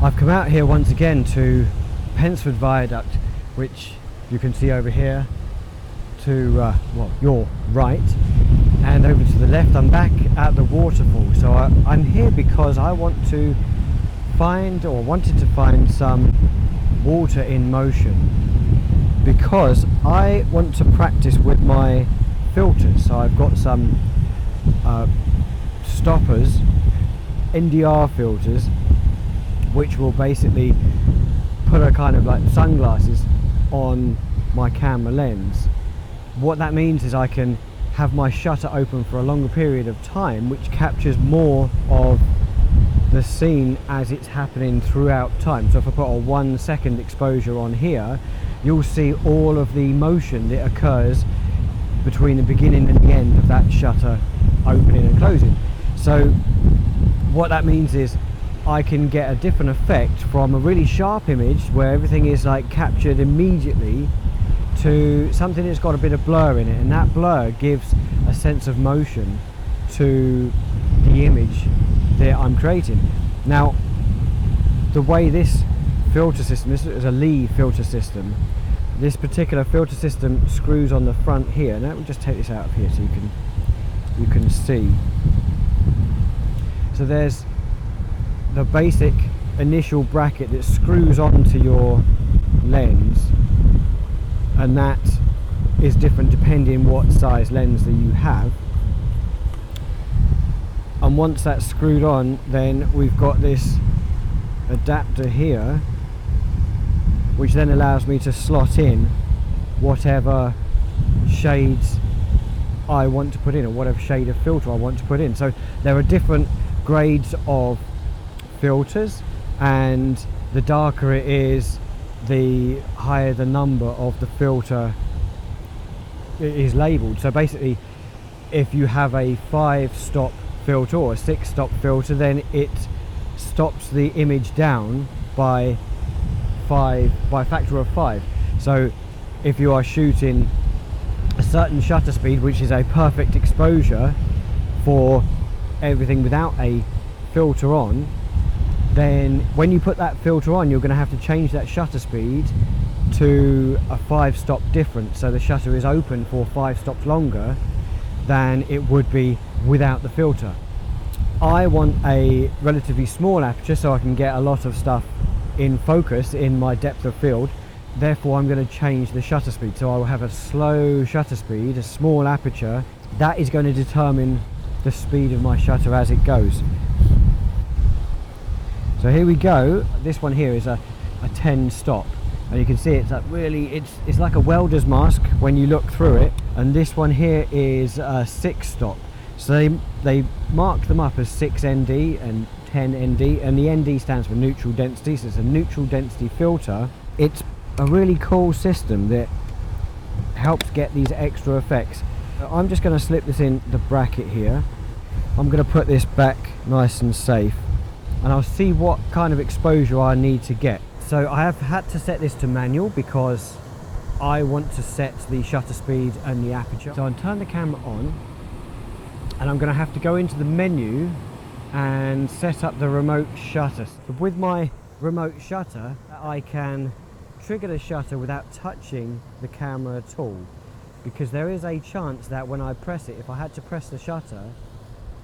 I've come out here once again to Pensford Viaduct, which you can see over here to well, your right, and over to the left. I'm back at the waterfall. So I'm here because I want to find, or wanted to find, some water in motion, because I want to practice with my filters. So I've got some stoppers, NDR filters, which will basically put a kind of like sunglasses on my camera lens. What that means is I can have my shutter open for a longer period of time, which captures more of the scene as it's happening throughout time. So if I put a 1 second exposure on here, you'll see all of the motion that occurs between the beginning and the end of that shutter opening and closing. So what that means is I can get a different effect from a really sharp image where everything is like captured immediately to something that's got a bit of blur in it, and that blur gives a sense of motion to the image that I'm creating. Now, the way this filter system, this is a Lee filter system, this particular filter system screws on the front here. Now we'll just take this out of here so you can see. So there's the basic initial bracket that screws onto your lens, and that is different depending what size lens that you have. And once that's screwed on, then we've got this adapter here, which then allows me to slot in whatever shades I want to put in, or whatever shade of filter I want to put in. So there are different grades of filters, and the darker it is, the higher the number of the filter is labeled. So basically, if you have a 5-stop filter or a 6-stop filter, then it stops the image down by a factor of 5. So if you are shooting a certain shutter speed, which is a perfect exposure for everything without a filter on, then when you put that filter on, you're going to have to change that shutter speed to a 5-stop difference, so the shutter is open for 5 stops longer than it would be without the filter. I want a relatively small aperture so I can get a lot of stuff in focus in my depth of field. Therefore, I'm going to change the shutter speed, so I will have a slow shutter speed, a small aperture. That is going to determine the speed of my shutter as it goes. So here we go. This one here is a 10 stop, and you can see it's like really, it's like a welder's mask when you look through it. And this one here is a 6 stop. So they marked them up as 6 ND and 10 ND, and the ND stands for neutral density. So it's a neutral density filter. It's a really cool system that helps get these extra effects. I'm just going to slip this in the bracket here. I'm going to put this back nice and safe, and I'll see what kind of exposure I need to get. So I have had to set this to manual because I want to set the shutter speed and the aperture. So I'll turn the camera on, and I'm going to have to go into the menu and set up the remote shutter. So with my remote shutter, I can trigger the shutter without touching the camera at all, because there is a chance that when I press it, if I had to press the shutter,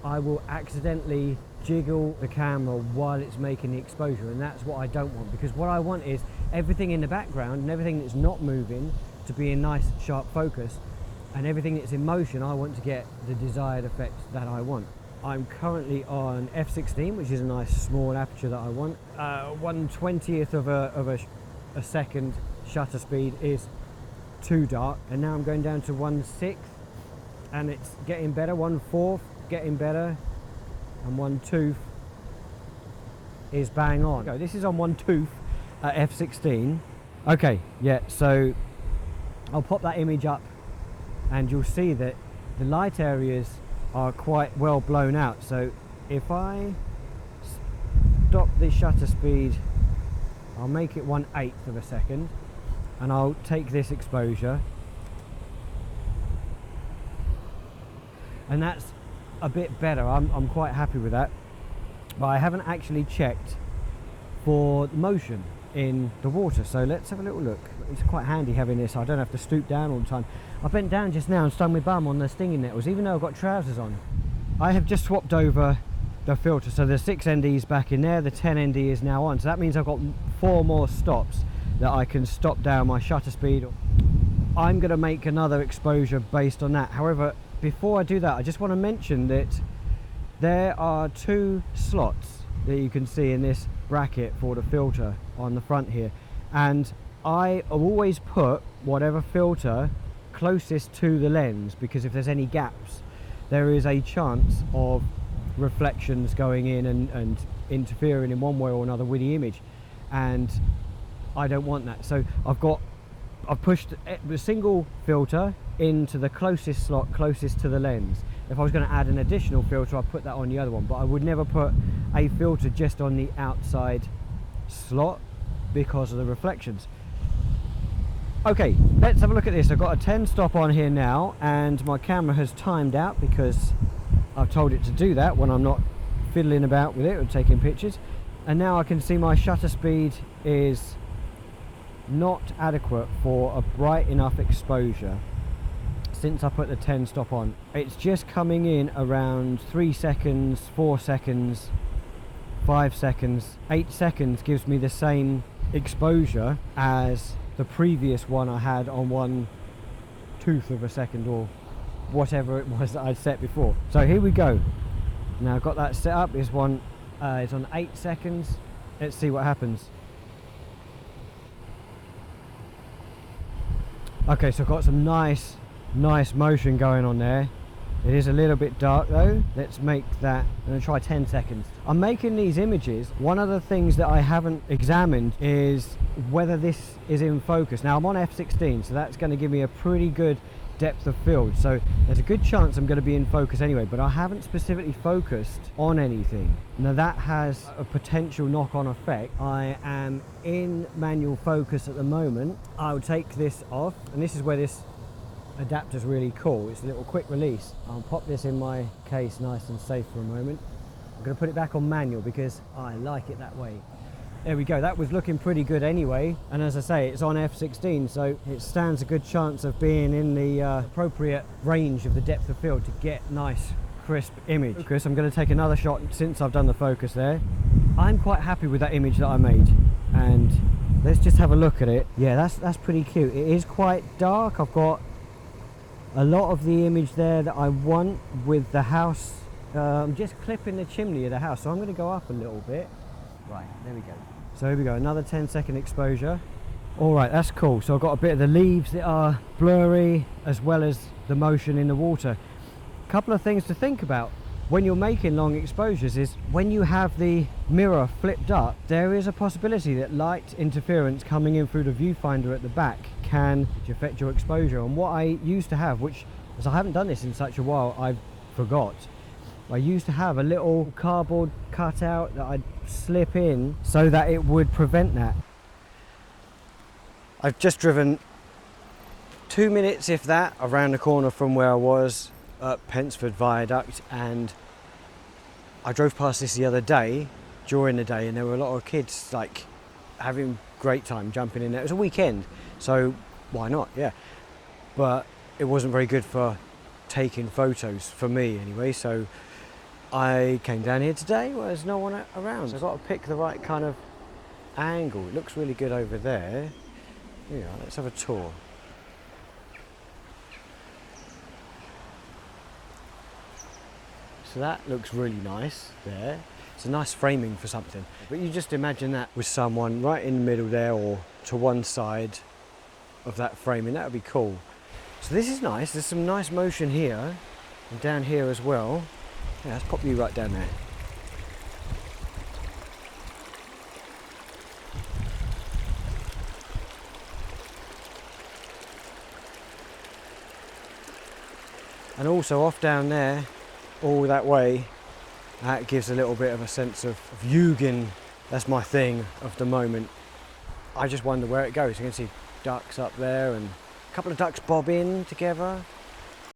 I will accidentally jiggle the camera while it's making the exposure, and that's what I don't want. Because what I want is everything in the background and everything that's not moving to be in nice sharp focus, and everything that's in motion, I want to get the desired effect that I want. I'm currently on f/16, which is a nice small aperture that I want. 1/20th of a second shutter speed is too dark, and now I'm going down to 1/6, and it's getting better. 1/4 getting better, and 1/2 is bang on. This is on 1/2 at f/16. Okay, yeah, so I'll pop that image up, and you'll see that the light areas are quite well blown out. So if I stop the shutter speed, I'll make it 1/8 of a second, and I'll take this exposure, and that's a bit better. I'm quite happy with that, but I haven't actually checked for motion in the water. So let's have a little look. It's quite handy having this. I don't have to stoop down all the time. I bent down just now and stung my bum on the stinging nettles, even though I've got trousers on. I have just swapped over the filter, so the 6 ND is back in there, the 10 ND is now on, so that means I've got 4 more stops that I can stop down my shutter speed. I'm going to make another exposure based on that. However, before I do that, I just want to mention that there are 2 slots that you can see in this bracket for the filter on the front here, and I always put whatever filter closest to the lens, because if there's any gaps, there is a chance of reflections going in and interfering in one way or another with the image, and I don't want that. So I've pushed the single filter into the closest slot closest to the lens. If I was going to add an additional filter, I'd put that on the other one, but I would never put a filter just on the outside slot because of the reflections. Okay, let's have a look at this. I've got a 10 stop on here now, and my camera has timed out because I've told it to do that when I'm not fiddling about with it or taking pictures. And now I can see my shutter speed is not adequate for a bright enough exposure since I put the 10 stop on. It's just coming in around 3 seconds, 4 seconds, 5 seconds, 8 seconds gives me the same exposure as the previous one I had on 1/2 of a second or whatever it was that I'd set before. So here we go. Now I've got that set up. This one is on 8 seconds. Let's see what happens. Okay, so I've got some nice motion going on there. It is a little bit dark though. Let's make that, I'm going to try 10 seconds. I'm making these images. One of the things that I haven't examined is whether this is in focus. Now I'm on f16, so that's going to give me a pretty good depth of field, so there's a good chance I'm going to be in focus anyway, but I haven't specifically focused on anything. Now that has a potential knock-on effect. I am in manual focus at the moment. I'll take this off, and this is where this adapter's really cool. It's a little quick release. I'll pop this in my case nice and safe for a moment. I'm going to put it back on manual because I like it that way. There we go, that was looking pretty good anyway, and as I say, it's on f16, so it stands a good chance of being in the appropriate range of the depth of field to get nice crisp image. Focus, I'm going to take another shot since I've done the focus there. I'm quite happy with that image that I made, and let's just have a look at it. Yeah, that's pretty cute. It is quite dark. I've got a lot of the image there that I want with the house. I'm just clipping the chimney of the house, so I'm going to go up a little bit. Right, there we go. So here we go, another 10-second exposure. All right, that's cool. So I've got a bit of the leaves that are blurry as well as the motion in the water. A couple of things to think about when you're making long exposures is when you have the mirror flipped up, there is a possibility that light interference coming in through the viewfinder at the back can affect your exposure. And what I used to have, which, as I haven't done this in such a while, I forgot. I used to have a little cardboard cutout that I'd slip in so that it would prevent that. I've just driven 2 minutes, if that, around the corner from where I was at Pensford Viaduct, and I drove past this the other day, during the day, and there were a lot of kids like having great time jumping in there. It was a weekend, so why not? Yeah, but it wasn't very good for taking photos for me anyway, so I came down here today where there's no one around, so I've got to pick the right kind of angle. It looks really good over there. Yeah, let's have a tour. So that looks really nice there. It's a nice framing for something. But you just imagine that with someone right in the middle there or to one side of that framing. That would be cool. So this is nice. There's some nice motion here and down here as well. Yeah, let's pop you right down there. And also off down there, all that way, that gives a little bit of a sense of Yugen. That's my thing of the moment. I just wonder where it goes. You can see ducks up there and a couple of ducks bobbing together.